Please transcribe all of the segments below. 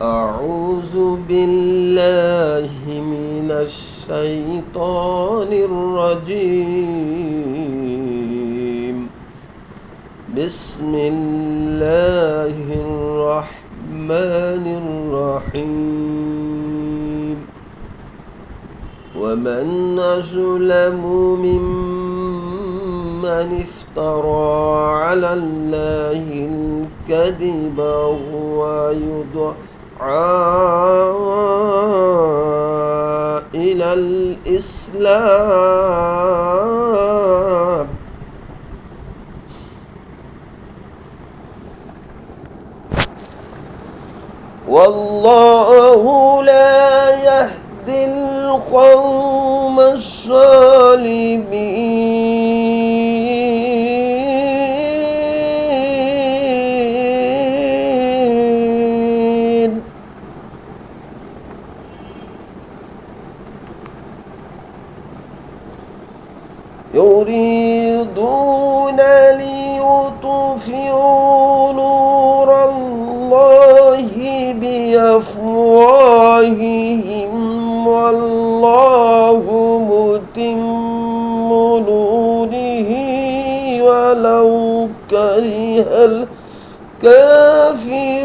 أعوذ بالله من الشيطان الرجيم. بسم الله الرحمن الرحيم. ومن أظلم ممن افترى على الله الكذب وهو يدعى إلى الإسلام والله لا يهدي القوم الظالمين. يريدون ليطفئوا نور الله بأفواههم والله متم نوره ولو كره الكافرون.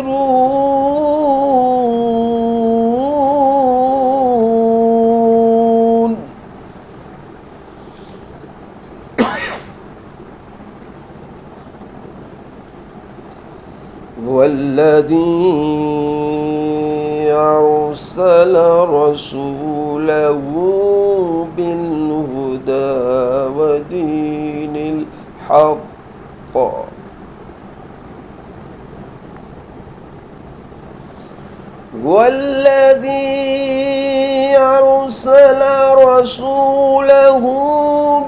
هو الذي أرسل رسوله بالهدى ودين الحق هو الذي أرسل رسوله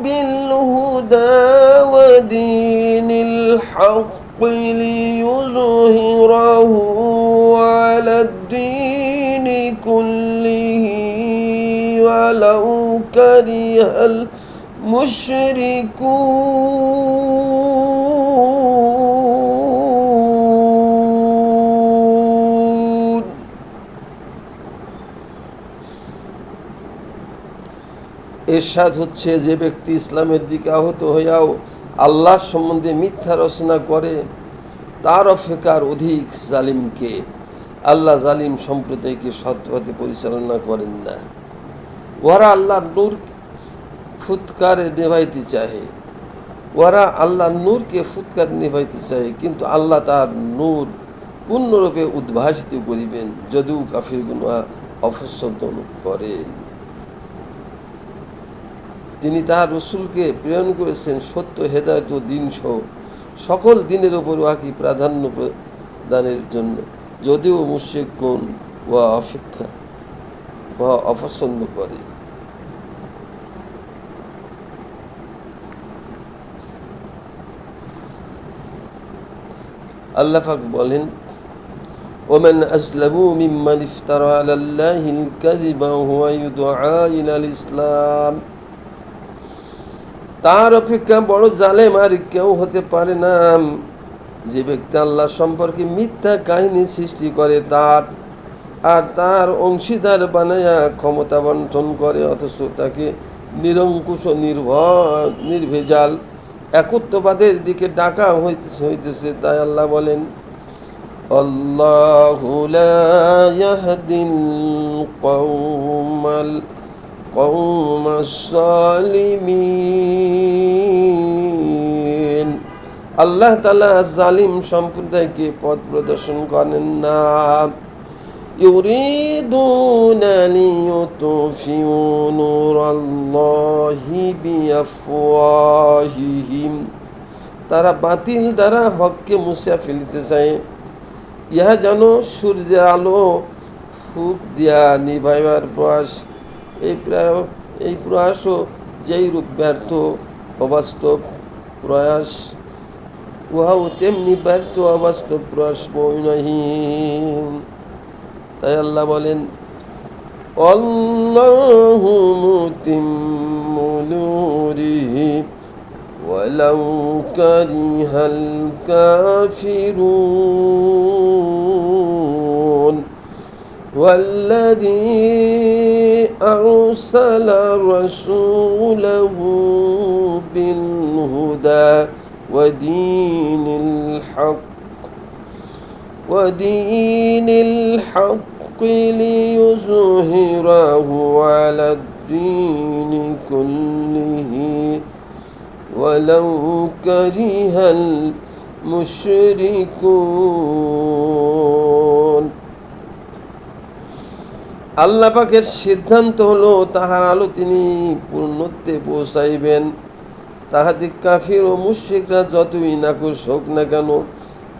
بالهدى ودين الحق ليظهره على الدين كله ولو كره المشركون. এরশাদ হচ্ছে, যে ব্যক্তি ইসলামের দিকে আহত হইয়াও আল্লাহর সম্বন্ধে মিথ্যা রচনা করে তার অপেক্ষা অধিক জালিমকে। আল্লাহ জালিম সম্প্রদায়কে সৎপথে পরিচালনা করেন না। ওরা আল্লাহর নূর ফুৎকারে নেভাইতে চাহে, ওরা আল্লাহর নূরকে ফুৎকারে নেভাইতে চাহে, কিন্তু আল্লাহ তার নূর পূর্ণরূপে উদ্ভাসিত করিবেন যদিও কাফিরগণ অপছন্দ করেন। তিনি তাহার রসুলকে প্রেরণ করেছেন সত্য, হেদায়েত ও দিন সহ সকল দিনের ওপর উহাকে প্রাধান্য প্রদানের জন্য, যদিও মুশরিকগণ উহা অপছন্দ করে। আল্লাহ পাক বলেন, ومن أظلم ممن افترى على الله الكذب وهو يدعى إلى الإسلام। তার অপেক্ষা বড় জালেম আর কেউ হতে পারে না, যে ব্যক্তি আল্লাহ সম্পর্কে মিথ্যা কাহিনী সৃষ্টি করে তার অংশীদার বানায়া ক্ষমতা বন্টন করে, অথচ তাকে নিরঙ্কুশ নির্ভেজাল একত্ববাদের দিকে ডাকা হইতেছে। তাই আল্লাহ বলেন, আল্লাহু লা ইয়াহদিল কওমাল জালিমিন। আল্লাহ তাআলা জালিম সম্প্রদায়কে পথ প্রদর্শন করেন না। ইউরিদুনা লিয়ুতফিউ নূরাল্লাহি বিআফওয়াহিহিম। তারা বাতিল দ্বারা হককে মুছে ফেলিতে চায়, ইহা যেন সূর্যের আলো ফুঁক দিয়া নিভাইবার প্রয়াস। এই প্রয়াসও যেই রূপ ব্যর্থ অবাস্তব প্রয়াস, উহাও তেমনি ব্যর্থ অবাস্তব প্রয়াস বৈনহীন। তাই আল্লাহ বলেন, আল্লাহু মুতিম্মু নূরিহি ওয়ালাউ কারিহাল কাফিরুন। والذي أرسل رسوله بالهدى ودين الحق ليظهره على الدين كله ولو كره المشركون। আল্লাহ পাকের সিদ্ধান্ত হলো তাহার আলো তিনি পূর্ণত্বে পৌঁছাইবেন। তাহাদিক কাফির ও মুশরিকরা যতই নাকুশ হোক না কেন,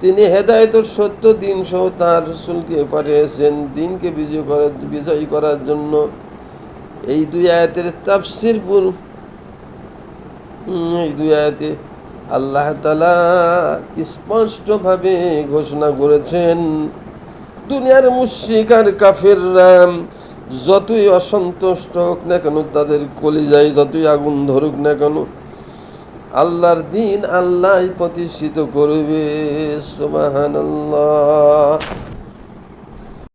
তিনি হেদায়েতের সত্য দিন সহ তাঁর রাসূলকে পাঠিয়েছেন দিনকে বিজয়ী করার জন্য। এই দুই আয়াতের তাফসীর এই দুই আয়াতে আল্লাহ তাআলা স্পষ্টভাবে ঘোষণা করেছেন, দুনিয়ার মুশরিক আর কাফেররা যতই অসন্তুষ্ট হোক না কেন, তাদের কলিজায় যতই আগুন ধরুক না কেন, আল্লাহর দিন আল্লাহ প্রতিষ্ঠিত করবে। সুবহানাল্লাহ।